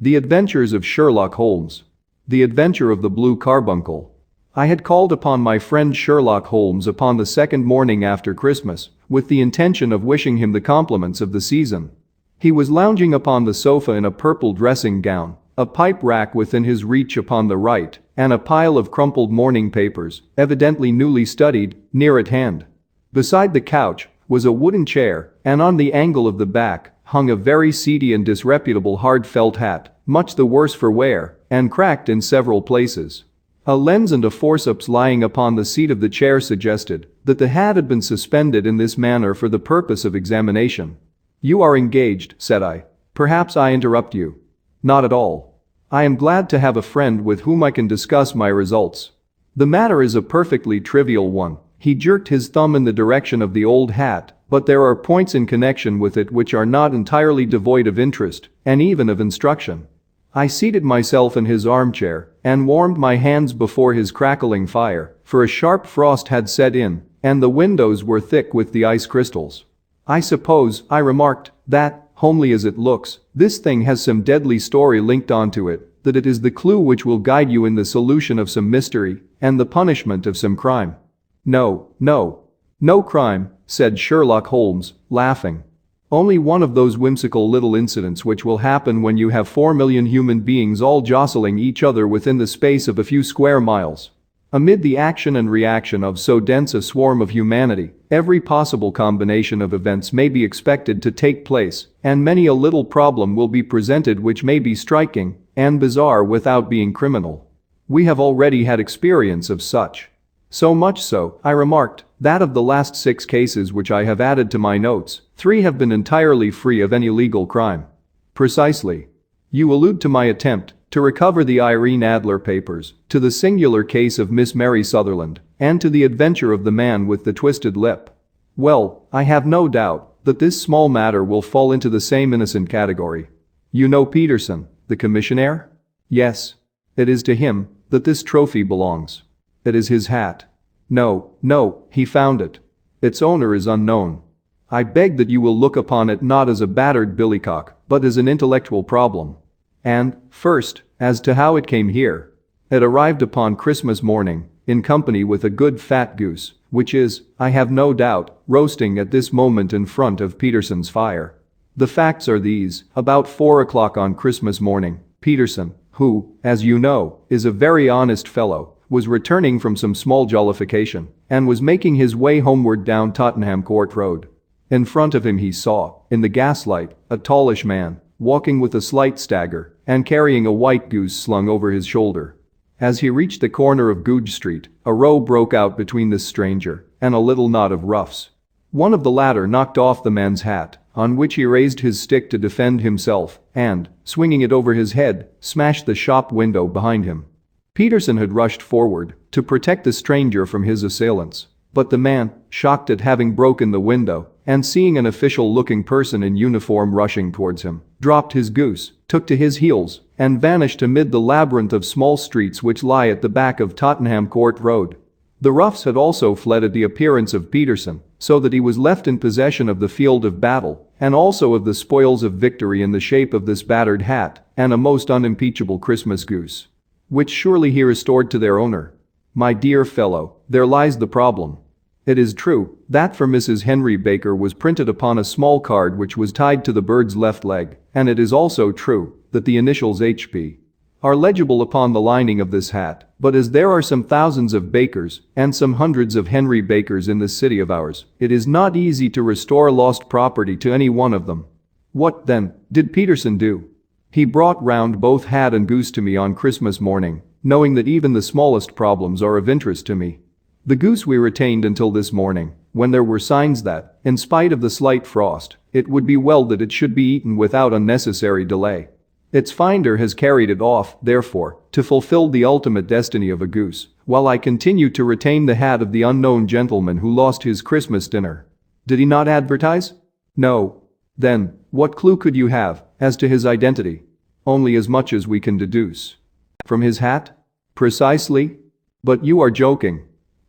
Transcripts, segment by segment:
The Adventures of Sherlock Holmes. The Adventure of the Blue Carbuncle. I had called upon my friend Sherlock Holmes upon the second morning after Christmas, with the intention of wishing him the compliments of the season. He was lounging upon the sofa in a purple dressing gown, a pipe rack within his reach upon the right, and a pile of crumpled morning papers, evidently newly studied, near at hand. Beside the couch was a wooden chair, and on the angle of the back hung a very seedy and disreputable hard felt hat, much the worse for wear, and cracked in several places. A lens and a forceps lying upon the seat of the chair suggested that the hat had been suspended in this manner for the purpose of examination. "You are engaged," said I. "Perhaps I interrupt you." "Not at all. I am glad to have a friend with whom I can discuss my results. The matter is a perfectly trivial one." He jerked his thumb in the direction of the old hat, "but there are points in connection with it which are not entirely devoid of interest, and even of instruction." I seated myself in his armchair and warmed my hands before his crackling fire, for a sharp frost had set in, and the windows were thick with the ice crystals. "I suppose," I remarked, "that, homely as it looks, this thing has some deadly story linked onto it, that it is the clue which will guide you in the solution of some mystery and the punishment of some crime." No crime," said Sherlock Holmes, laughing. "Only one of those whimsical little incidents which will happen when you have 4 million human beings all jostling each other within the space of a few square miles. Amid the action and reaction of so dense a swarm of humanity, every possible combination of events may be expected to take place, and many a little problem will be presented which may be striking and bizarre without being criminal. We have already had experience of such. So much so," I remarked, "that of the last 6 cases which I have added to my notes, 3 have been entirely free of any legal crime." "Precisely. You allude to my attempt to recover the Irene Adler papers, to the singular case of Miss Mary Sutherland, and to the adventure of the man with the twisted lip. Well, I have no doubt that this small matter will fall into the same innocent category. You know Peterson, the commissionaire? Yes. It is to him that this trophy belongs. It is his hat. No, he found it. Its owner is unknown. I beg that you will look upon it not as a battered billycock, but as an intellectual problem. And, first, as to how it came here. It arrived upon Christmas morning, in company with a good fat goose, which is, I have no doubt, roasting at this moment in front of Peterson's fire. The facts are these: about 4 o'clock on Christmas morning, Peterson, who, as you know, is a very honest fellow, was returning from some small jollification and was making his way homeward down Tottenham Court Road. In front of him he saw, in the gaslight, a tallish man, walking with a slight stagger and carrying a white goose slung over his shoulder. As he reached the corner of Goodge Street, a row broke out between this stranger and a little knot of roughs. One of the latter knocked off the man's hat, on which he raised his stick to defend himself, and, swinging it over his head, smashed the shop window behind him. Peterson had rushed forward to protect the stranger from his assailants, but the man, shocked at having broken the window and seeing an official-looking person in uniform rushing towards him, dropped his goose, took to his heels, and vanished amid the labyrinth of small streets which lie at the back of Tottenham Court Road. The roughs had also fled at the appearance of Peterson, so that he was left in possession of the field of battle and also of the spoils of victory in the shape of this battered hat and a most unimpeachable Christmas goose, which surely he restored to their owner. My dear fellow, there lies the problem. It is true that for Mrs. Henry Baker was printed upon a small card which was tied to the bird's left leg, and it is also true that the initials H.B. are legible upon the lining of this hat, but as there are some thousands of Bakers and some hundreds of Henry Bakers in this city of ours, it is not easy to restore lost property to any one of them. What, then, did Peterson do? He brought round both hat and goose to me on Christmas morning, knowing that even the smallest problems are of interest to me. The goose we retained until this morning, when there were signs that, in spite of the slight frost, it would be well that it should be eaten without unnecessary delay. Its finder has carried it off, therefore, to fulfill the ultimate destiny of a goose, while I continue to retain the hat of the unknown gentleman who lost his Christmas dinner. Did he not advertise? No. Then, what clue could you have as to his identity? Only as much as we can deduce. From his hat? Precisely. But you are joking.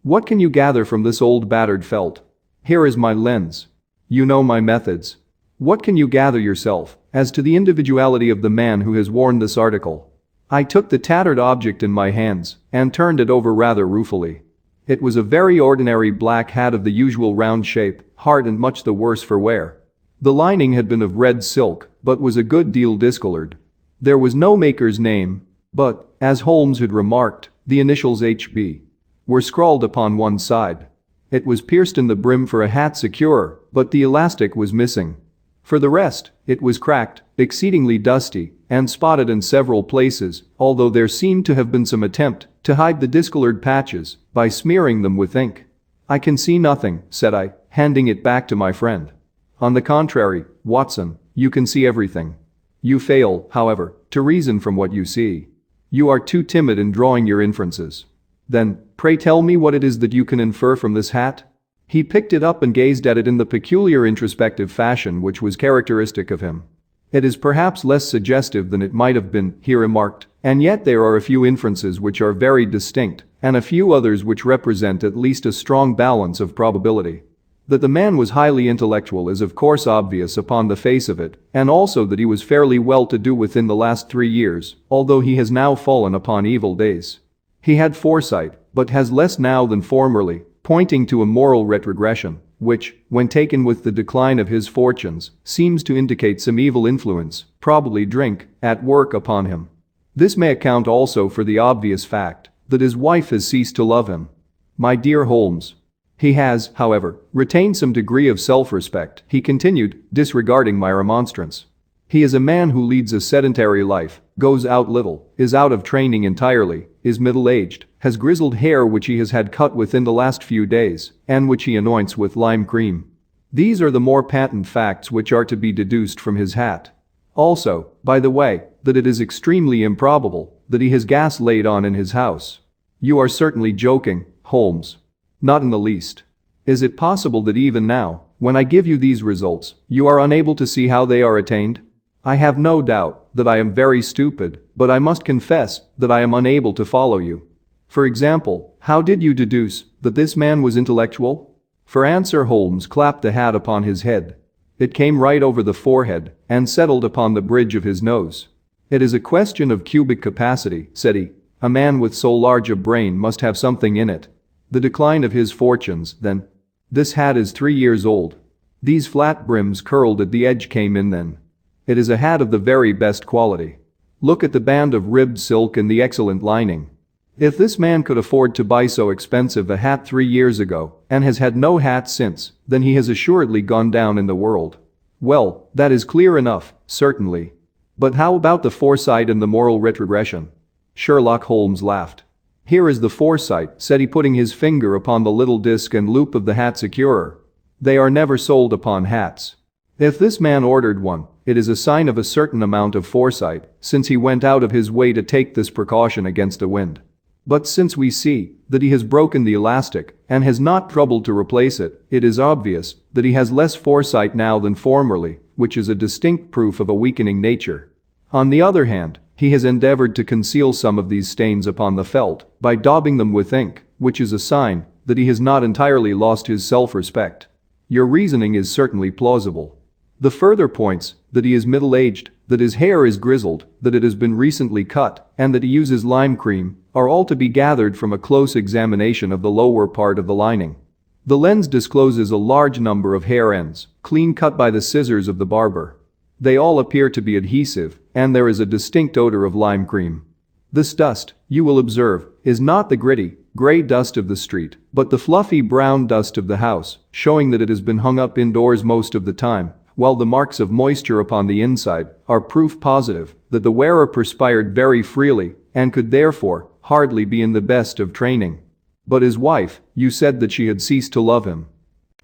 What can you gather from this old battered felt? Here is my lens. You know my methods. What can you gather yourself As to the individuality of the man who has worn this article. I took the tattered object in my hands and turned it over rather ruefully. It was a very ordinary black hat of the usual round shape, hard and much the worse for wear. The lining had been of red silk, but was a good deal discolored. There was no maker's name, but, as Holmes had remarked, the initials H.B. were scrawled upon one side. It was pierced in the brim for a hat securer, but the elastic was missing. For the rest, it was cracked, exceedingly dusty, and spotted in several places, although there seemed to have been some attempt to hide the discolored patches by smearing them with ink. "I can see nothing," said I, handing it back to my friend. "On the contrary, Watson, you can see everything. You fail, however, to reason from what you see. You are too timid in drawing your inferences. Then, pray tell me what it is that you can infer from this hat?" He picked it up and gazed at it in the peculiar introspective fashion which was characteristic of him. "It is perhaps less suggestive than it might have been," he remarked, "and yet there are a few inferences which are very distinct, and a few others which represent at least a strong balance of probability. That the man was highly intellectual is of course obvious upon the face of it, and also that he was fairly well to do within the last 3 years, although he has now fallen upon evil days. He had foresight, but has less now than formerly, pointing to a moral retrogression, which, when taken with the decline of his fortunes, seems to indicate some evil influence, probably drink, at work upon him. This may account also for the obvious fact that his wife has ceased to love him. My dear Holmes. He has, however, retained some degree of self-respect," he continued, disregarding my remonstrance. "He is a man who leads a sedentary life, goes out little, is out of training entirely, is middle-aged, has grizzled hair which he has had cut within the last few days, and which he anoints with lime cream. These are the more patent facts which are to be deduced from his hat. Also, by the way, that it is extremely improbable that he has gas laid on in his house." "You are certainly joking, Holmes." "Not in the least. Is it possible that even now, when I give you these results, you are unable to see how they are attained? I have no doubt that I am very stupid, but I must confess that I am unable to follow you. For example, how did you deduce that this man was intellectual?" For answer Holmes clapped the hat upon his head. It came right over the forehead and settled upon the bridge of his nose. "It is a question of cubic capacity," said he. "A man with so large a brain must have something in it. The decline of his fortunes, then. This hat is 3 years old. These flat brims curled at the edge came in then. It is a hat of the very best quality. Look at the band of ribbed silk and the excellent lining. If this man could afford to buy so expensive a hat 3 years ago and has had no hat since, then he has assuredly gone down in the world. Well, that is clear enough, certainly. But how about the foresight and the moral retrogression?" Sherlock Holmes laughed. "Here is the foresight," said he, putting his finger upon the little disc and loop of the hat securer. "They are never sold upon hats. If this man ordered one, it is a sign of a certain amount of foresight, since he went out of his way to take this precaution against the wind. But since we see that he has broken the elastic and has not troubled to replace it, it is obvious that he has less foresight now than formerly, which is a distinct proof of a weakening nature. On the other hand, he has endeavored to conceal some of these stains upon the felt by daubing them with ink, which is a sign that he has not entirely lost his self-respect. Your reasoning is certainly plausible. The further points that he is middle-aged, that his hair is grizzled, that it has been recently cut, and that he uses lime cream are all to be gathered from a close examination of the lower part of the lining. The lens discloses a large number of hair ends, clean cut by the scissors of the barber. They all appear to be adhesive, and there is a distinct odor of lime cream. This dust, you will observe, is not the gritty, gray dust of the street, but the fluffy brown dust of the house, showing that it has been hung up indoors most of the time, while the marks of moisture upon the inside are proof positive that the wearer perspired very freely and could therefore hardly be in the best of training. But his wife, you said that she had ceased to love him.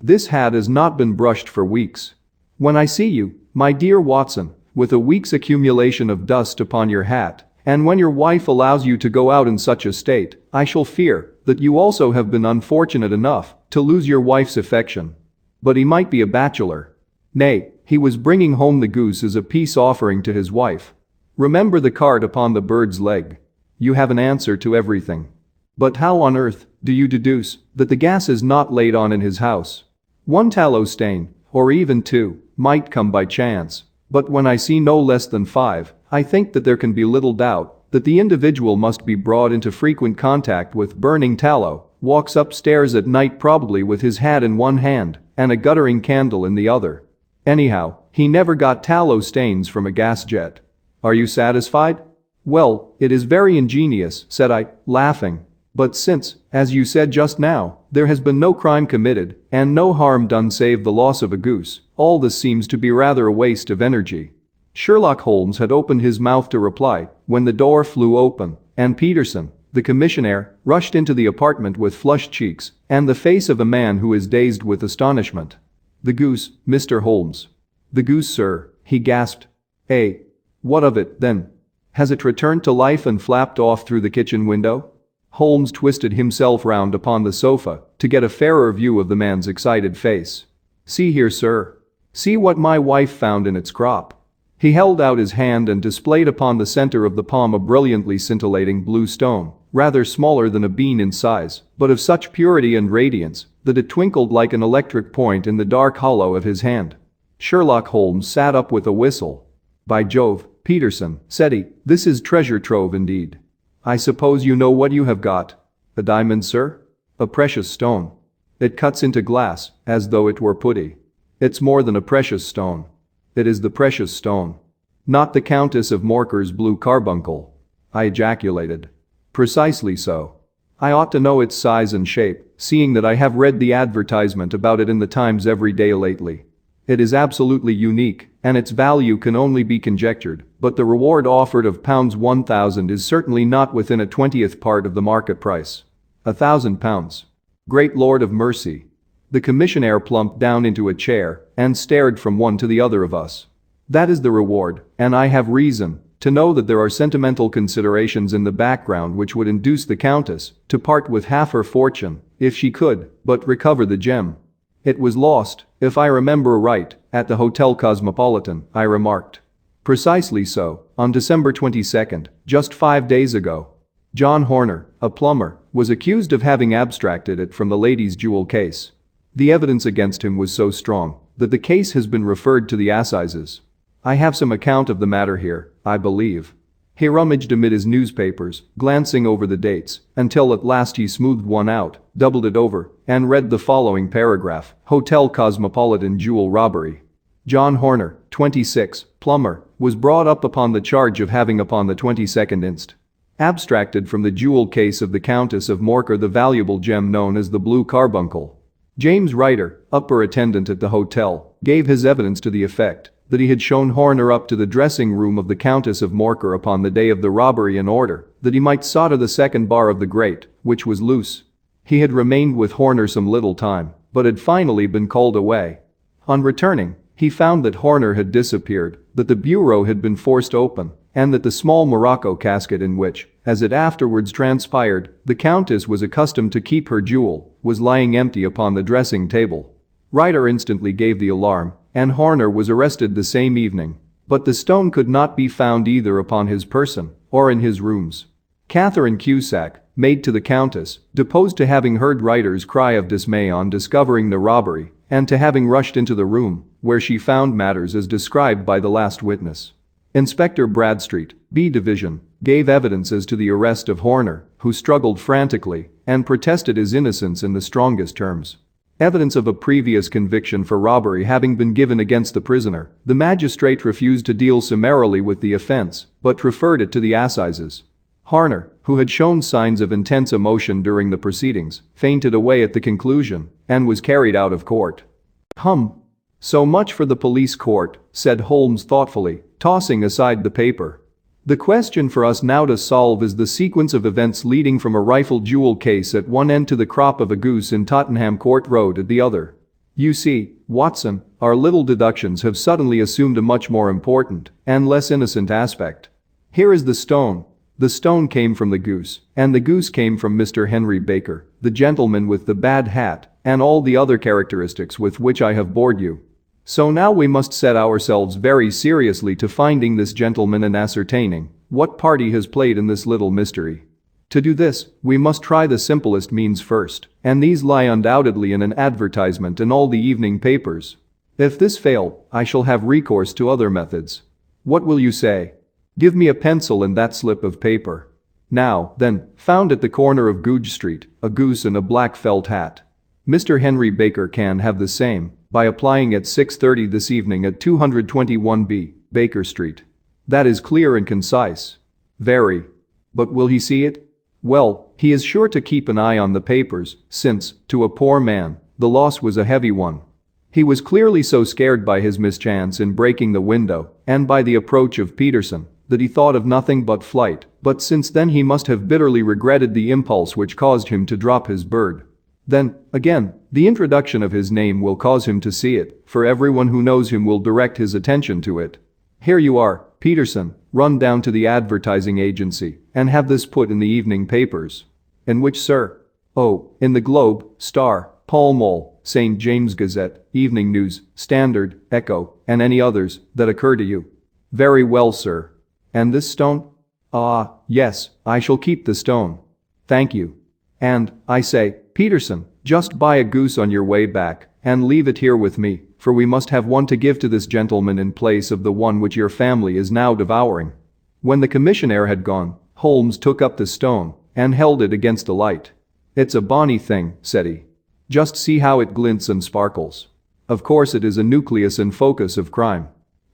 This hat has not been brushed for weeks. When I see you, my dear Watson, with a week's accumulation of dust upon your hat, and when your wife allows you to go out in such a state, I shall fear that you also have been unfortunate enough to lose your wife's affection. But he might be a bachelor. Nay, he was bringing home the goose as a peace offering to his wife. Remember the card upon the bird's leg. You have an answer to everything. But how on earth do you deduce that the gas is not laid on in his house? One tallow stain, or even two, might come by chance. But when I see no less than 5, I think that there can be little doubt that the individual must be brought into frequent contact with burning tallow, walks upstairs at night probably with his hat in one hand and a guttering candle in the other. Anyhow, he never got tallow stains from a gas jet. Are you satisfied? Well, it is very ingenious, said I, laughing. But since, as you said just now, there has been no crime committed and no harm done save the loss of a goose, all this seems to be rather a waste of energy. Sherlock Holmes had opened his mouth to reply when the door flew open and Peterson, the commissionaire, rushed into the apartment with flushed cheeks and the face of a man who is dazed with astonishment. The goose, Mr. Holmes. The goose, sir, he gasped. Eh? What of it, then? Has it returned to life and flapped off through the kitchen window? Holmes twisted himself round upon the sofa to get a fairer view of the man's excited face. See here, sir. See what my wife found in its crop. He held out his hand and displayed upon the center of the palm a brilliantly scintillating blue stone, rather smaller than a bean in size, but of such purity and radiance that it twinkled like an electric point in the dark hollow of his hand. Sherlock Holmes sat up with a whistle. By Jove, Peterson, said he, this is treasure trove indeed. I suppose you know what you have got? A diamond, sir? A precious stone. It cuts into glass, as though it were putty. It's more than a precious stone. It is the precious stone. Not the Countess of Morker's blue carbuncle. I ejaculated. Precisely so. I ought to know its size and shape, seeing that I have read the advertisement about it in the Times every day lately. It is absolutely unique, and its value can only be conjectured, but the reward offered of £1,000 is certainly not within a 20th part of the market price. £1,000. Great Lord of mercy. The commissionaire plumped down into a chair and stared from one to the other of us. That is the reward, and I have reason to know that there are sentimental considerations in the background which would induce the Countess to part with half her fortune, if she could but recover the gem. It was lost, if I remember right, at the Hotel Cosmopolitan, I remarked. Precisely so, on December 22nd, just 5 days ago. John Horner, a plumber, was accused of having abstracted it from the lady's jewel case. The evidence against him was so strong that the case has been referred to the assizes. I have some account of the matter here, I believe. He rummaged amid his newspapers, glancing over the dates, until at last he smoothed one out, doubled it over, and read the following paragraph: Hotel Cosmopolitan jewel robbery. John Horner, 26, plumber, was brought up upon the charge of having upon the 22nd inst. abstracted from the jewel case of the Countess of Morker the valuable gem known as the blue carbuncle. James Ryder, upper attendant at the hotel, gave his evidence to the effect that he had shown Horner up to the dressing room of the Countess of Morker upon the day of the robbery in order that he might solder the second bar of the grate, which was loose. He had remained with Horner some little time, but had finally been called away. On returning, he found that Horner had disappeared, that the bureau had been forced open, and that the small morocco casket in which, as it afterwards transpired, the Countess was accustomed to keep her jewel, was lying empty upon the dressing table. Ryder instantly gave the alarm, and Horner was arrested the same evening. But the stone could not be found either upon his person or in his rooms. Catherine Cusack, maid to the Countess, deposed to having heard Ryder's cry of dismay on discovering the robbery, and to having rushed into the room, where she found matters as described by the last witness. Inspector Bradstreet, B Division, gave evidence as to the arrest of Horner, who struggled frantically and protested his innocence in the strongest terms. Evidence of a previous conviction for robbery having been given against the prisoner, the magistrate refused to deal summarily with the offense, but referred it to the assizes. Horner, who had shown signs of intense emotion during the proceedings, fainted away at the conclusion and was carried out of court. So much for the police court, said Holmes thoughtfully, tossing aside the paper. The question for us now to solve is the sequence of events leading from a rifled jewel case at one end to the crop of a goose in Tottenham Court Road at the other. You see, Watson, our little deductions have suddenly assumed a much more important and less innocent aspect. Here is the stone. The stone came from the goose, and the goose came from Mr. Henry Baker, the gentleman with the bad hat, and all the other characteristics with which I have bored you. So now we must set ourselves very seriously to finding this gentleman and ascertaining what part he has played in this little mystery. To do this, we must try the simplest means first, and these lie undoubtedly in an advertisement in all the evening papers. If this fail, I shall have recourse to other methods. What will you say? Give me a pencil and that slip of paper. Now, then, found at the corner of Goodge Street, a goose and a black felt hat. Mr. Henry Baker can have the same by applying at 6:30 this evening at 221B, Baker Street. That is clear and concise. Very. But will he see it? Well, he is sure to keep an eye on the papers, since, to a poor man, the loss was a heavy one. He was clearly so scared by his mischance in breaking the window and by the approach of Peterson that he thought of nothing but flight, but since then he must have bitterly regretted the impulse which caused him to drop his bird. Then, again, the introduction of his name will cause him to see it, for everyone who knows him will direct his attention to it. Here you are, Peterson, run down to the advertising agency and have this put in the evening papers. In which, sir? Oh, in the Globe, Star, Pall Mall, St. James Gazette, Evening News, Standard, Echo, and any others that occur to you. Very well, sir. And this stone? Ah, yes, I shall keep the stone. Thank you. And, I say, Peterson, just buy a goose on your way back and leave it here with me, for we must have one to give to this gentleman in place of the one which your family is now devouring. When the commissionaire had gone, Holmes took up the stone and held it against the light. It's a bonny thing, said he. Just see how it glints and sparkles. Of course it is a nucleus and focus of crime.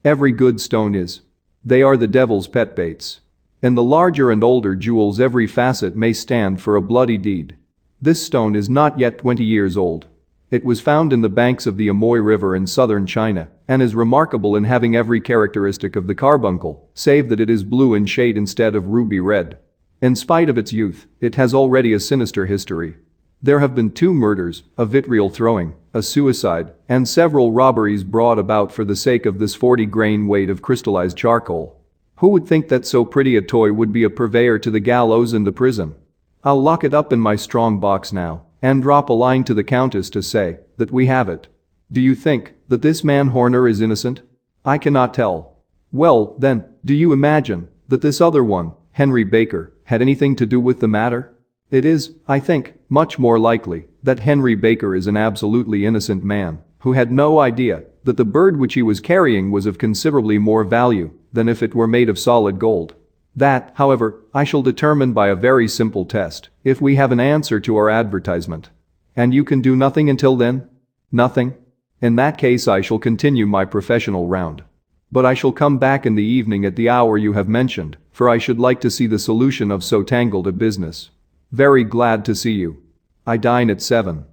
Every good stone is. They are the devil's pet baits. In the larger and older jewels every facet may stand for a bloody deed. This stone is not yet 20 years old. It was found in the banks of the Amoy River in southern China and is remarkable in having every characteristic of the carbuncle, save that it is blue in shade instead of ruby red. In spite of its youth, it has already a sinister history. There have been 2 murders, a vitriol throwing, a suicide, and several robberies brought about for the sake of this 40-grain weight of crystallized charcoal. Who would think that so pretty a toy would be a purveyor to the gallows and the prison? I'll lock it up in my strong box now and drop a line to the Countess to say that we have it. Do you think that this man Horner is innocent? I cannot tell. Well, then, do you imagine that this other one, Henry Baker, had anything to do with the matter? It is, I think, much more likely that Henry Baker is an absolutely innocent man who had no idea that the bird which he was carrying was of considerably more value than if it were made of solid gold. That, however, I shall determine by a very simple test if we have an answer to our advertisement. And you can do nothing until then? Nothing? In that case I shall continue my professional round. But I shall come back in the evening at the hour you have mentioned, for I should like to see the solution of so tangled a business. Very glad to see you. I dine at 7.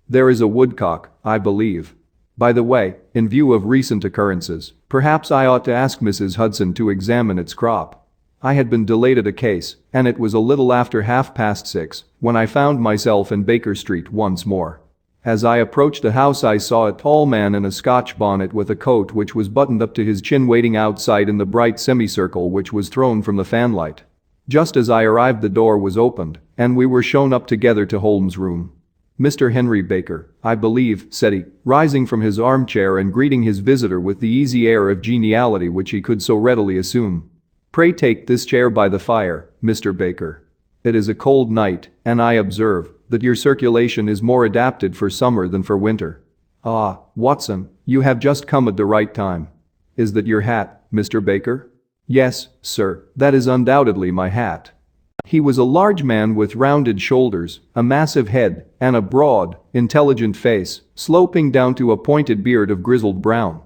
There is a woodcock, I believe. By the way, in view of recent occurrences, perhaps I ought to ask Mrs. Hudson to examine its crop. I had been delayed at a case, and it was a little after 6:30 when I found myself in Baker Street once more. As I approached the house I saw a tall man in a Scotch bonnet with a coat which was buttoned up to his chin waiting outside in the bright semicircle which was thrown from the fanlight. Just as I arrived the door was opened, and we were shown up together to Holmes' room. Mr. Henry Baker, I believe, said he, rising from his armchair and greeting his visitor with the easy air of geniality which he could so readily assume. Pray take this chair by the fire, Mr. Baker. It is a cold night, and I observe that your circulation is more adapted for summer than for winter. Ah, Watson, you have just come at the right time. Is that your hat, Mr. Baker? Yes, sir, that is undoubtedly my hat. He was a large man with rounded shoulders, a massive head, and a broad, intelligent face, sloping down to a pointed beard of grizzled brown.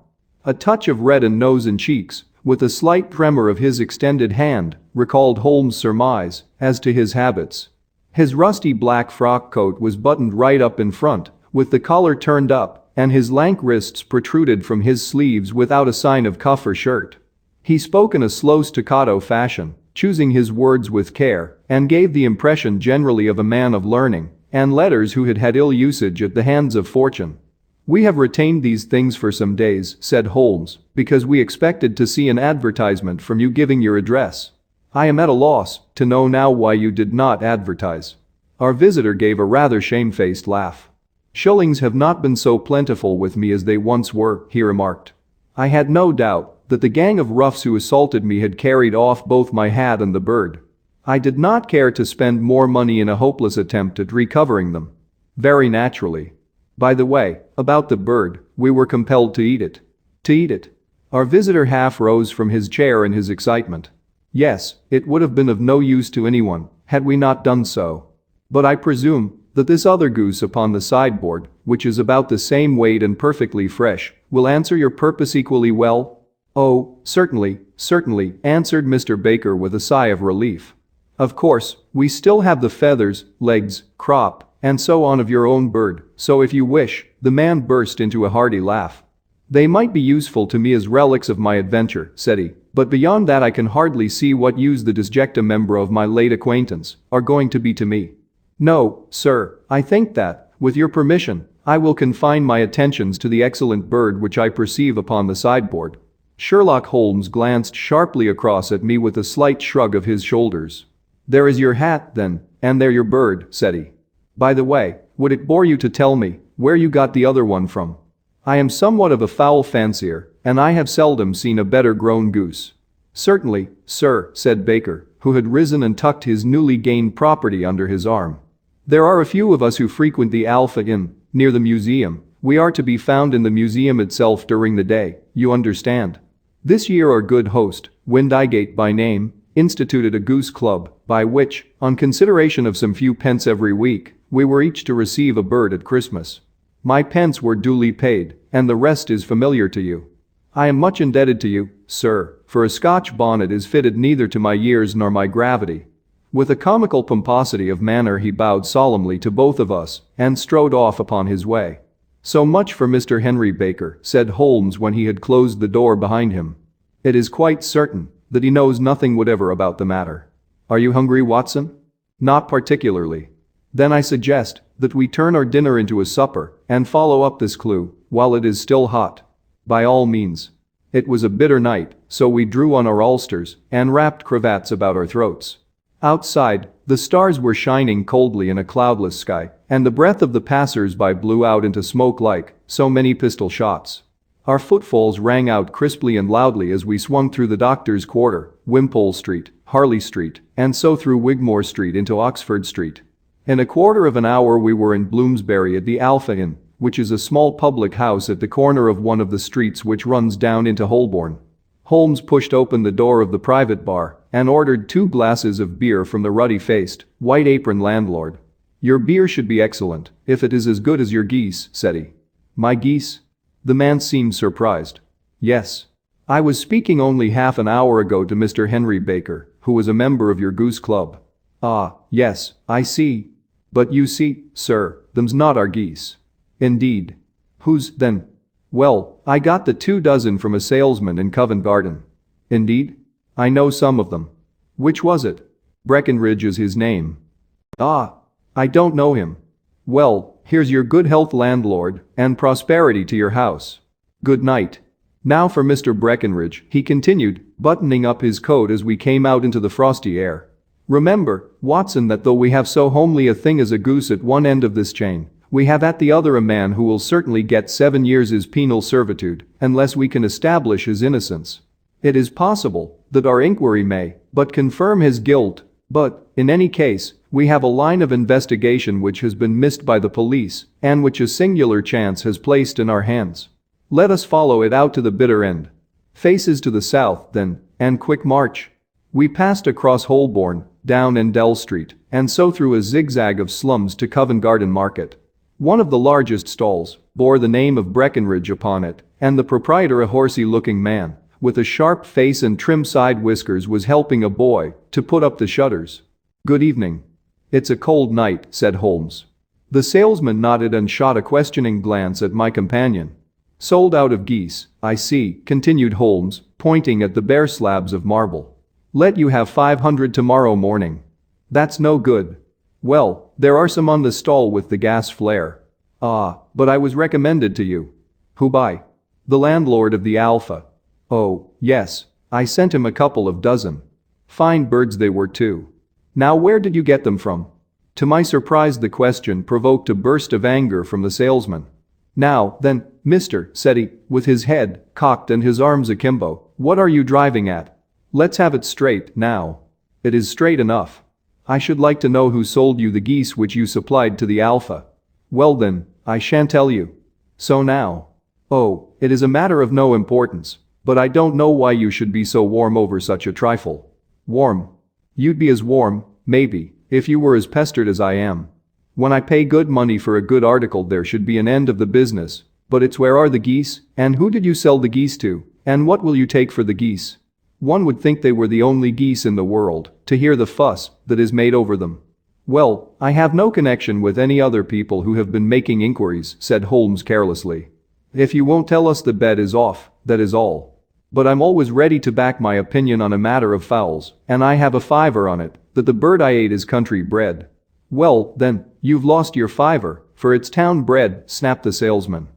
A touch of red in nose and cheeks, with a slight tremor of his extended hand, recalled Holmes' surmise as to his habits. His rusty black frock coat was buttoned right up in front, with the collar turned up, and his lank wrists protruded from his sleeves without a sign of cuff or shirt. He spoke in a slow staccato fashion, choosing his words with care, and gave the impression generally of a man of learning and letters who had had ill usage at the hands of fortune. We have retained these things for some days, said Holmes, because we expected to see an advertisement from you giving your address. I am at a loss to know now why you did not advertise. Our visitor gave a rather shamefaced laugh. Shillings have not been so plentiful with me as they once were, he remarked. I had no doubt that the gang of roughs who assaulted me had carried off both my hat and the bird. I did not care to spend more money in a hopeless attempt at recovering them. Very naturally. By the way, about the bird, we were compelled to eat it. To eat it? Our visitor half rose from his chair in his excitement. Yes, it would have been of no use to anyone had we not done so. But I presume that this other goose upon the sideboard, which is about the same weight and perfectly fresh, will answer your purpose equally well? Oh, certainly, certainly, answered Mr. Baker with a sigh of relief. Of course, we still have the feathers, legs, crop, and so on of your own bird, so if you wish, the man burst into a hearty laugh. They might be useful to me as relics of my adventure, said he, but beyond that I can hardly see what use the disjecta membra of my late acquaintance are going to be to me. No, sir, I think that, with your permission, I will confine my attentions to the excellent bird which I perceive upon the sideboard. Sherlock Holmes glanced sharply across at me with a slight shrug of his shoulders. There is your hat, then, and there your bird, said he. By the way, would it bore you to tell me where you got the other one from? I am somewhat of a fowl fancier, and I have seldom seen a better grown goose. Certainly, sir, said Baker, who had risen and tucked his newly gained property under his arm. There are a few of us who frequent the Alpha Inn, near the museum. We are to be found in the museum itself during the day, you understand. This year our good host, Windigate by name, instituted a goose club, by which, on consideration of some few pence every week, we were each to receive a bird at Christmas. My pence were duly paid, and the rest is familiar to you. I am much indebted to you, sir, for a Scotch bonnet is fitted neither to my years nor my gravity. With a comical pomposity of manner he bowed solemnly to both of us and strode off upon his way. So much for Mr. Henry Baker, said Holmes when he had closed the door behind him. It is quite certain that he knows nothing whatever about the matter. Are you hungry, Watson? Not particularly. Then I suggest that we turn our dinner into a supper and follow up this clue while it is still hot. By all means. It was a bitter night, so we drew on our ulsters and wrapped cravats about our throats. Outside, the stars were shining coldly in a cloudless sky, and the breath of the passers-by blew out into smoke like so many pistol shots. Our footfalls rang out crisply and loudly as we swung through the Doctor's Quarter, Wimpole Street, Harley Street, and so through Wigmore Street into Oxford Street. In a quarter of an hour we were in Bloomsbury at the Alpha Inn, which is a small public house at the corner of one of the streets which runs down into Holborn. Holmes pushed open the door of the private bar and ordered 2 glasses of beer from the ruddy-faced, white-apron landlord. Your beer should be excellent, if it is as good as your geese, said he. My geese? The man seemed surprised. Yes. I was speaking only half an hour ago to Mr. Henry Baker, who was a member of your goose club. Ah, yes, I see. But you see, sir, them's not our geese. Indeed. Whose, then? Well, I got the 2 dozen from a salesman in Covent Garden. Indeed? I know some of them. Which was it? Breckenridge is his name. Ah. I don't know him. Well, here's your good health, landlord, and prosperity to your house. Good night. Now for Mr. Breckenridge, he continued, buttoning up his coat as we came out into the frosty air. Remember, Watson, that though we have so homely a thing as a goose at one end of this chain, we have at the other a man who will certainly get 7 years' penal servitude unless we can establish his innocence. It is possible that our inquiry may but confirm his guilt, but, in any case, we have a line of investigation which has been missed by the police and which a singular chance has placed in our hands. Let us follow it out to the bitter end. Faces to the south, then, and quick march. We passed across Holborn, down Endell Street, and so through a zigzag of slums to Covent Garden Market. One of the largest stalls bore the name of Breckenridge upon it, and the proprietor, a horsey-looking man with a sharp face and trim side whiskers, was helping a boy to put up the shutters. Good evening. It's a cold night, said Holmes. The salesman nodded and shot a questioning glance at my companion. Sold out of geese, I see, continued Holmes, pointing at the bare slabs of marble. Let you have 500 tomorrow morning. That's no good. Well, there are some on the stall with the gas flare. Ah, but I was recommended to you. Who by? The landlord of the Alpha. Oh, yes, I sent him a couple of dozen. Fine birds they were too. Now where did you get them from? To my surprise the question provoked a burst of anger from the salesman. Now, then, mister, said he, with his head cocked and his arms akimbo, what are you driving at? Let's have it straight, now. It is straight enough. I should like to know who sold you the geese which you supplied to the Alpha. Well then, I shan't tell you. So now. Oh, it is a matter of no importance. But I don't know why you should be so warm over such a trifle. Warm? You'd be as warm, maybe, if you were as pestered as I am. When I pay good money for a good article there should be an end of the business. But it's where are the geese, and who did you sell the geese to, and what will you take for the geese? One would think they were the only geese in the world, to hear the fuss that is made over them. Well, I have no connection with any other people who have been making inquiries, said Holmes carelessly. If you won't tell us the bet is off, that is all. But I'm always ready to back my opinion on a matter of fowls, and I have a fiver on it, that the bird I ate is country bred. Well, then, you've lost your fiver, for it's town bred, snapped the salesman.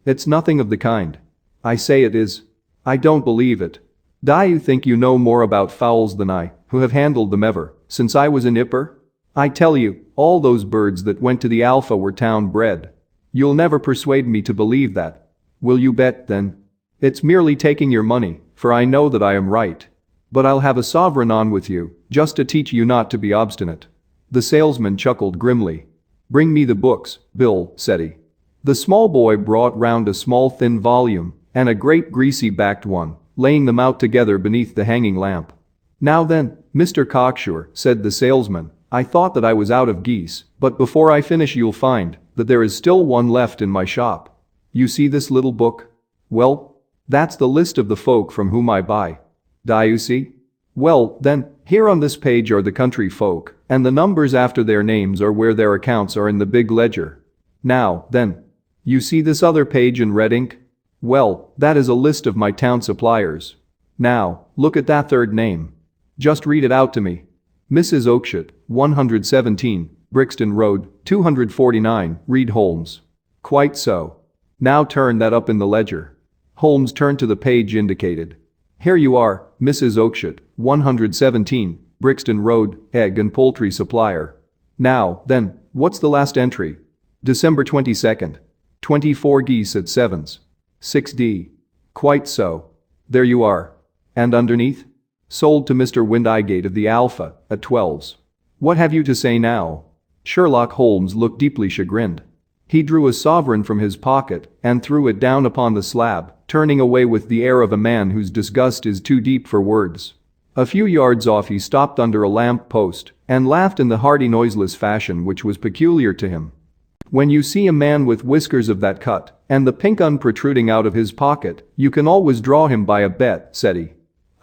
It's nothing of the kind. I say it is. I don't believe it. Do you think you know more about fowls than I, who have handled them ever, since I was a nipper? I tell you, all those birds that went to the Alpha were town bred. You'll never persuade me to believe that. Will you bet, then? It's merely taking your money, for I know that I am right. But I'll have a sovereign on with you, just to teach you not to be obstinate. The salesman chuckled grimly. Bring me the books, Bill, said he. The small boy brought round a small thin volume, and a great greasy-backed one, laying them out together beneath the hanging lamp. Now then, Mr. Cocksure, said the salesman, I thought that I was out of geese, but before I finish you'll find that there is still one left in my shop. You see this little book? Well, that's the list of the folk from whom I buy. Do you see? Well, then, here on this page are the country folk, and the numbers after their names are where their accounts are in the big ledger. Now, then. You see this other page in red ink? Well, that is a list of my town suppliers. Now, look at that third name. Just read it out to me. Mrs. Oakshott, 117, Brixton Road, 249, read Holmes. Quite so. Now turn that up in the ledger. Holmes turned to the page indicated. Here you are, Mrs. Oakshott, 117, Brixton Road, egg and poultry supplier. Now, then, what's the last entry? December 22nd. 24 geese at 7s. 6D. Quite so. There you are. And underneath? Sold to Mr. Windigate of the Alpha, at 12s. What have you to say now? Sherlock Holmes looked deeply chagrined. He drew a sovereign from his pocket and threw it down upon the slab, turning away with the air of a man whose disgust is too deep for words. A few yards off he stopped under a lamp post and laughed in the hearty noiseless fashion which was peculiar to him. When you see a man with whiskers of that cut and the pink un protruding out of his pocket, you can always draw him by a bet, said he.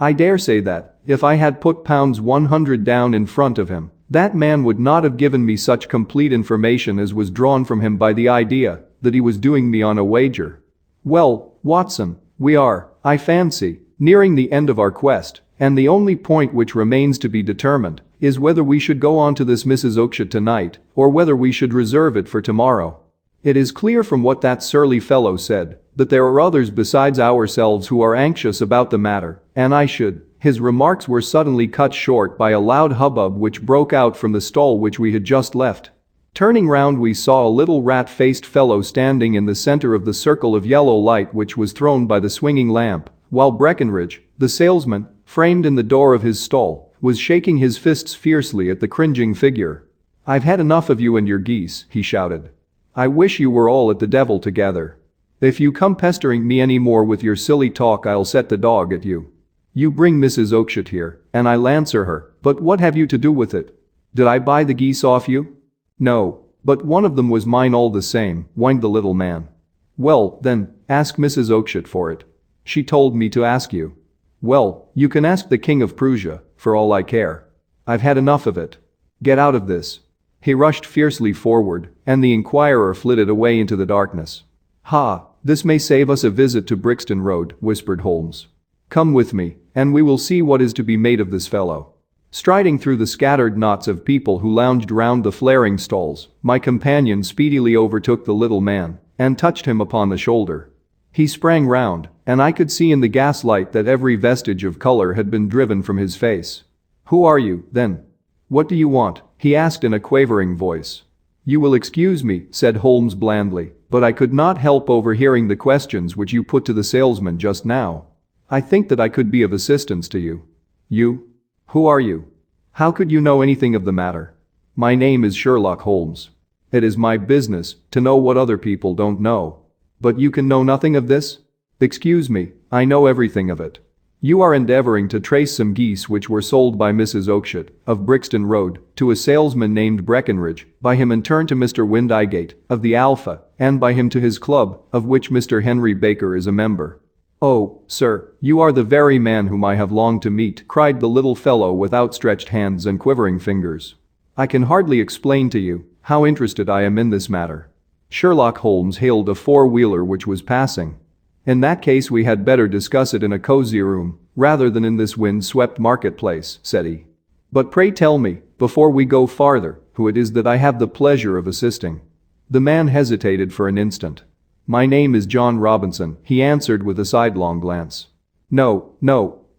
I dare say that, if I had put £100 down in front of him, that man would not have given me such complete information as was drawn from him by the idea that he was doing me on a wager. Well, Watson, we are, I fancy, nearing the end of our quest, and the only point which remains to be determined is whether we should go on to this Mrs. Oakshott tonight, or whether we should reserve it for tomorrow. It is clear from what that surly fellow said that there are others besides ourselves who are anxious about the matter, and I should. His remarks were suddenly cut short by a loud hubbub which broke out from the stall which we had just left. Turning round we saw a little rat-faced fellow standing in the center of the circle of yellow light which was thrown by the swinging lamp, while Breckenridge, the salesman, framed in the door of his stall, was shaking his fists fiercely at the cringing figure. I've had enough of you and your geese, he shouted. I wish you were all at the devil together. If you come pestering me any more with your silly talk I'll set the dog at you. You bring Mrs. Oakshott here, and I'll answer her, but what have you to do with it? Did I buy the geese off you? No, but one of them was mine all the same, whined the little man. Well, then, ask Mrs. Oakshott for it. She told me to ask you. Well, you can ask the King of Prussia, for all I care. I've had enough of it. Get out of this. He rushed fiercely forward, and the inquirer flitted away into the darkness. Ha, this may save us a visit to Brixton Road, whispered Holmes. Come with me, and we will see what is to be made of this fellow. Striding through the scattered knots of people who lounged round the flaring stalls, my companion speedily overtook the little man and touched him upon the shoulder. He sprang round, and I could see in the gaslight that every vestige of color had been driven from his face. Who are you, then? What do you want? He asked in a quavering voice. You will excuse me, said Holmes blandly, but I could not help overhearing the questions which you put to the salesman just now. I think that I could be of assistance to you. You? Who are you? How could you know anything of the matter? My name is Sherlock Holmes. It is my business to know what other people don't know. But you can know nothing of this? Excuse me, I know everything of it. You are endeavoring to trace some geese which were sold by Mrs. Oakshott, of Brixton Road, to a salesman named Breckenridge, by him in turn to Mr. Windigate, of the Alpha, and by him to his club, of which Mr. Henry Baker is a member. Oh, sir, you are the very man whom I have longed to meet, cried the little fellow with outstretched hands and quivering fingers. I can hardly explain to you how interested I am in this matter. Sherlock Holmes hailed a four-wheeler which was passing. In that case we had better discuss it in a cozy room, rather than in this wind-swept marketplace, said he. But pray tell me, before we go farther, who it is that I have the pleasure of assisting. The man hesitated for an instant. My name is John Robinson, he answered with a sidelong glance. No,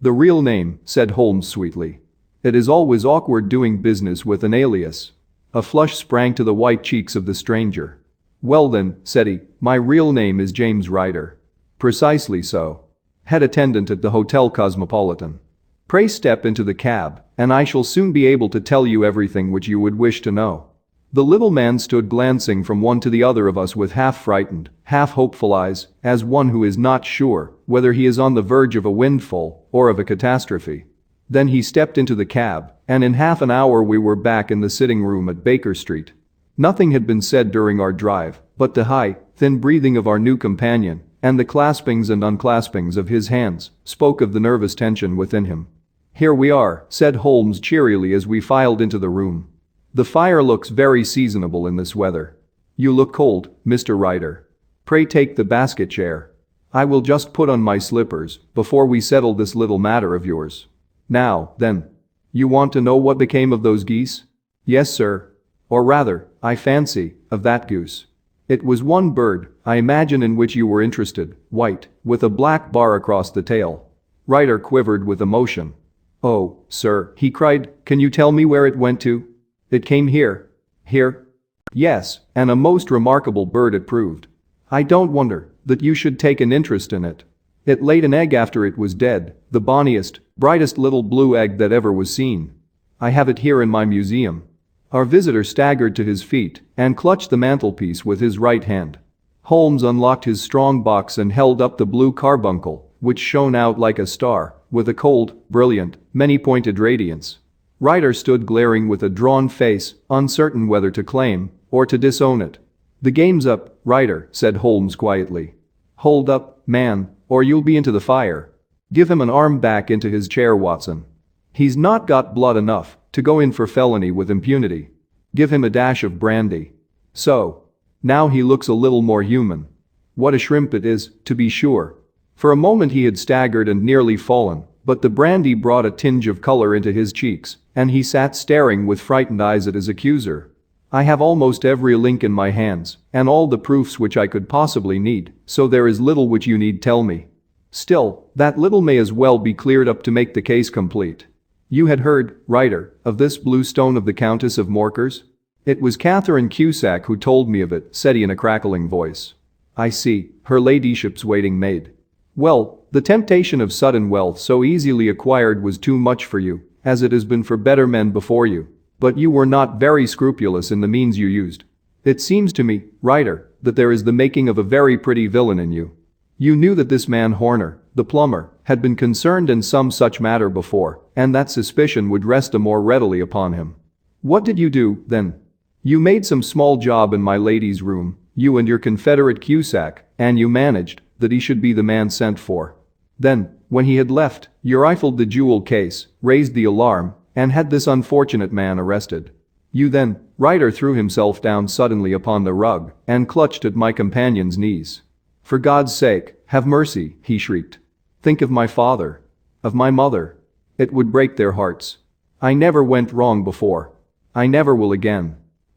the real name, said Holmes sweetly. It is always awkward doing business with an alias. A flush sprang to the white cheeks of the stranger. Well then, said he, my real name is James Ryder. Precisely so. Head attendant at the Hotel Cosmopolitan. Pray step into the cab, and I shall soon be able to tell you everything which you would wish to know. The little man stood glancing from one to the other of us with half-frightened, half-hopeful eyes, as one who is not sure whether he is on the verge of a windfall or of a catastrophe. Then he stepped into the cab, and in half an hour we were back in the sitting room at Baker Street. Nothing had been said during our drive, but the high, thin breathing of our new companion, and the claspings and unclaspings of his hands, spoke of the nervous tension within him. Here we are, said Holmes cheerily as we filed into the room. The fire looks very seasonable in this weather. You look cold, Mr. Ryder. Pray take the basket chair. I will just put on my slippers before we settle this little matter of yours. Now, then. You want to know what became of those geese? Yes, sir. Or rather, I fancy, of that goose. It was one bird, I imagine, in which you were interested, white, with a black bar across the tail. Ryder quivered with emotion. Oh, sir, he cried, can you tell me where it went to? It came here. Here? Yes, and a most remarkable bird it proved. I don't wonder that you should take an interest in it. It laid an egg after it was dead, the bonniest, brightest little blue egg that ever was seen. I have it here in my museum. Our visitor staggered to his feet and clutched the mantelpiece with his right hand. Holmes unlocked his strong box and held up the blue carbuncle, which shone out like a star, with a cold, brilliant, many-pointed radiance. Ryder stood glaring with a drawn face, uncertain whether to claim or to disown it. The game's up, Ryder, said Holmes quietly. Hold up, man, or you'll be into the fire. Give him an arm back into his chair, Watson. He's not got blood enough to go in for felony with impunity. Give him a dash of brandy. So. Now he looks a little more human. What a shrimp it is, to be sure. For a moment he had staggered and nearly fallen, but the brandy brought a tinge of color into his cheeks, and he sat staring with frightened eyes at his accuser. I have almost every link in my hands, and all the proofs which I could possibly need, so there is little which you need tell me. Still, that little may as well be cleared up to make the case complete. You had heard, Ryder, of this blue stone of the Countess of Morcar's? It was Catherine Cusack who told me of it, said he in a crackling voice. I see, her ladyship's waiting maid. Well, the temptation of sudden wealth so easily acquired was too much for you, as it has been for better men before you. But you were not very scrupulous in the means you used. It seems to me, Ryder, that there is the making of a very pretty villain in you. You knew that this man Horner, the plumber, had been concerned in some such matter before, and that suspicion would rest the more readily upon him. What did you do, then? You made some small job in my lady's room, you and your confederate Cusack, and you managed that he should be the man sent for. Then, when he had left, you rifled the jewel case, raised the alarm, and had this unfortunate man arrested. You then, Ryder threw himself down suddenly upon the rug and clutched at my companion's knees. For God's sake, have mercy, he shrieked. Think of my father. Of my mother. It would break their hearts. I never went wrong before. I never will again.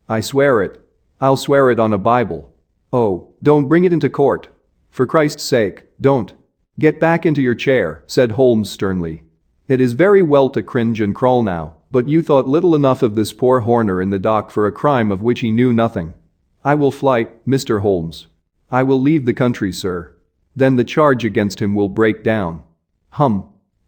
I swear it. I'll swear it on a Bible. Oh, don't bring it into court. For Christ's sake, don't. Get back into your chair, said Holmes sternly. It is very well to cringe and crawl now, but you thought little enough of this poor Horner in the dock for a crime of which he knew nothing. I will fly, Mr. Holmes. I will leave the country, sir. Then the charge against him will break down.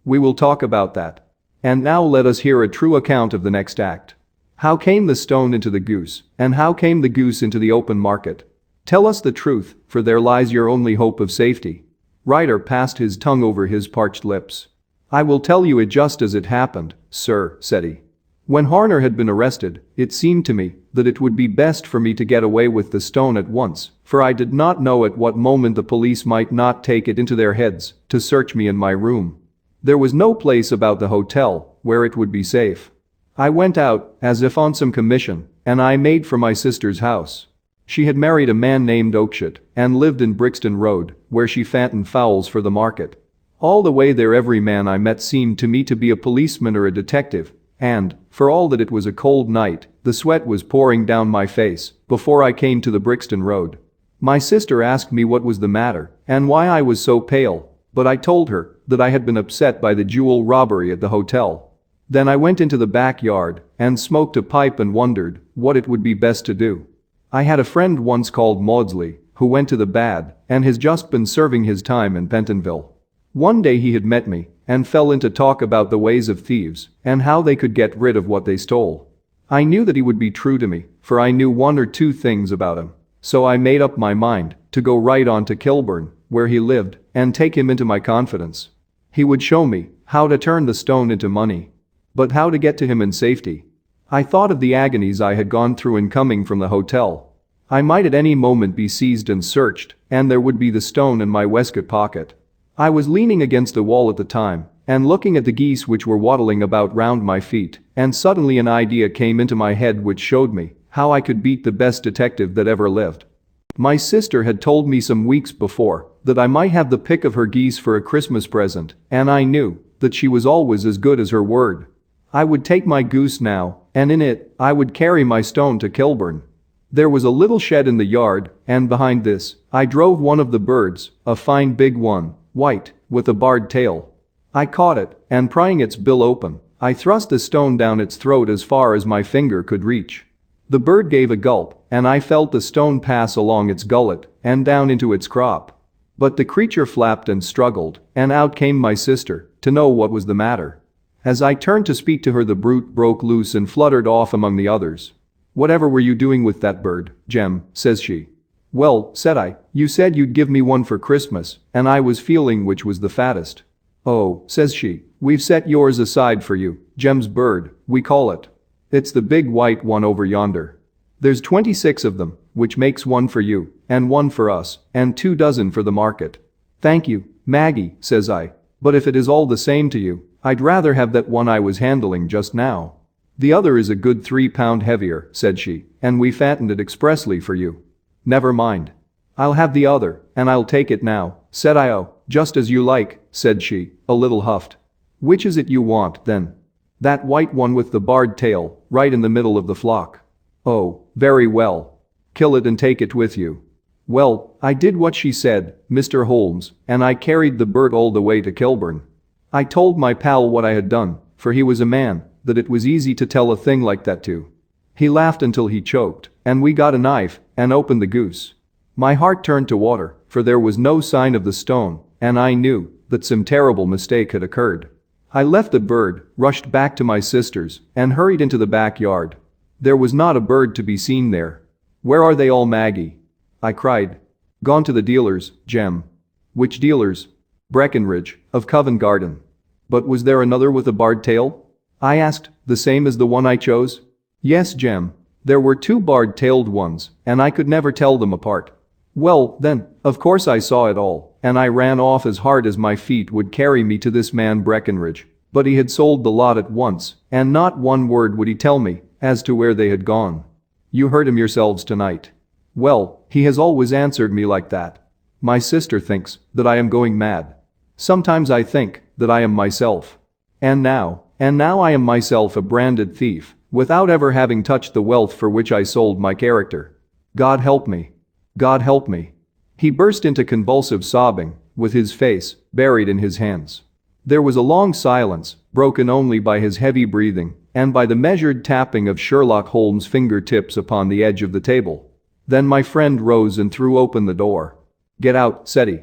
We will talk about that. And now let us hear a true account of the next act. How came the stone into the goose, and how came the goose into the open market? Tell us the truth, for there lies your only hope of safety." Ryder passed his tongue over his parched lips. "I will tell you it just as it happened, sir," said he. "When Harner had been arrested, it seemed to me that it would be best for me to get away with the stone at once, for I did not know at what moment the police might not take it into their heads to search me in my room. There was no place about the hotel where it would be safe. I went out, as if on some commission, and I made for my sister's house. She had married a man named Oakshott and lived in Brixton Road, where she fattened fowls for the market. All the way there every man I met seemed to me to be a policeman or a detective, and, for all that it was a cold night, the sweat was pouring down my face before I came to the Brixton Road. My sister asked me what was the matter and why I was so pale, but I told her that I had been upset by the jewel robbery at the hotel. Then I went into the backyard and smoked a pipe and wondered what it would be best to do. I had a friend once called Maudsley who went to the bad and has just been serving his time in Pentonville. One day he had met me and fell into talk about the ways of thieves and how they could get rid of what they stole. I knew that he would be true to me, for I knew one or two things about him. So I made up my mind to go right on to Kilburn, where he lived, and take him into my confidence. He would show me how to turn the stone into money. But how to get to him in safety? I thought of the agonies I had gone through in coming from the hotel. I might at any moment be seized and searched, and there would be the stone in my waistcoat pocket. I was leaning against the wall at the time and looking at the geese which were waddling about round my feet, and suddenly an idea came into my head which showed me how I could beat the best detective that ever lived. My sister had told me some weeks before that I might have the pick of her geese for a Christmas present, and I knew that she was always as good as her word. I would take my goose now, and in it, I would carry my stone to Kilburn. There was a little shed in the yard, and behind this, I drove one of the birds, a fine big one, white, with a barred tail. I caught it, and prying its bill open, I thrust the stone down its throat as far as my finger could reach. The bird gave a gulp, and I felt the stone pass along its gullet and down into its crop. But the creature flapped and struggled, and out came my sister to know what was the matter. As I turned to speak to her, the brute broke loose and fluttered off among the others. "Whatever were you doing with that bird, Jem?" says she. "Well," said I, "you said you'd give me one for Christmas, and I was feeling which was the fattest." "Oh," says she, "we've set yours aside for you, Jem's bird, we call it. It's the big white one over yonder. There's 26 of them, which makes one for you, and one for us, and 2 dozen for the market." "Thank you, Maggie," says I, "but if it is all the same to you, I'd rather have that one I was handling just now. The other is a good 3 pound heavier," said she, "and we fattened it expressly for you." "Never mind. I'll have the other, and I'll take it now," said I. "Oh, just as you like," said she, a little huffed. "Which is it you want, then?" "That white one with the barred tail, right in the middle of the flock." "Oh, very well. Kill it and take it with you." Well, I did what she said, Mr. Holmes, and I carried the bird all the way to Kilburn. I told my pal what I had done, for he was a man that it was easy to tell a thing like that to. He laughed until he choked, and we got a knife and opened the goose. My heart turned to water, for there was no sign of the stone, and I knew that some terrible mistake had occurred. I left the bird, rushed back to my sister's, and hurried into the backyard. There was not a bird to be seen there. "Where are they all, Maggie?" I cried. "Gone to the dealers, Jem." "Which dealers?" "Breckenridge, of Covent Garden." "But was there another with a barred tail?" I asked, "the same as the one I chose?" "Yes, Jem. There were 2 barred-tailed ones, and I could never tell them apart." "Well, then, of course I saw it all, and I ran off as hard as my feet would carry me to this man Breckenridge, but he had sold the lot at once, and not one word would he tell me as to where they had gone. You heard him yourselves tonight. Well, he has always answered me like that. My sister thinks that I am going mad. Sometimes I think that I am myself. And now I am myself a branded thief, without ever having touched the wealth for which I sold my character. God help me. God help me." He burst into convulsive sobbing, with his face buried in his hands. There was a long silence, broken only by his heavy breathing and by the measured tapping of Sherlock Holmes' fingertips upon the edge of the table. Then my friend rose and threw open the door. "Get out," said he.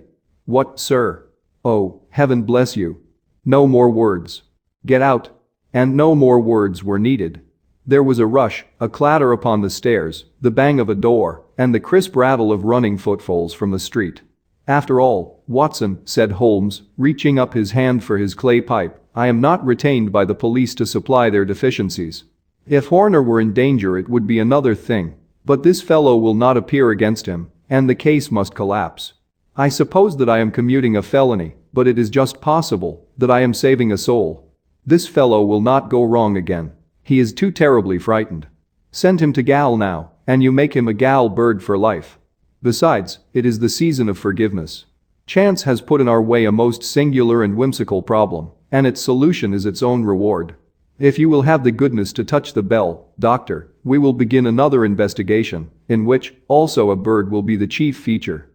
"What, sir?" "Oh, heaven bless you. No more words. Get out." And no more words were needed. There was a rush, a clatter upon the stairs, the bang of a door, and the crisp rattle of running footfalls from the street. "After all, Watson," said Holmes, reaching up his hand for his clay pipe, "I am not retained by the police to supply their deficiencies. If Horner were in danger it would be another thing. But this fellow will not appear against him, and the case must collapse. I suppose that I am commuting a felony, but it is just possible that I am saving a soul. This fellow will not go wrong again. He is too terribly frightened. Send him to gaol now, and you make him a gaol bird for life. Besides, it is the season of forgiveness. Chance has put in our way a most singular and whimsical problem, and its solution is its own reward. If you will have the goodness to touch the bell, Doctor, we will begin another investigation, in which, also a bird will be the chief feature."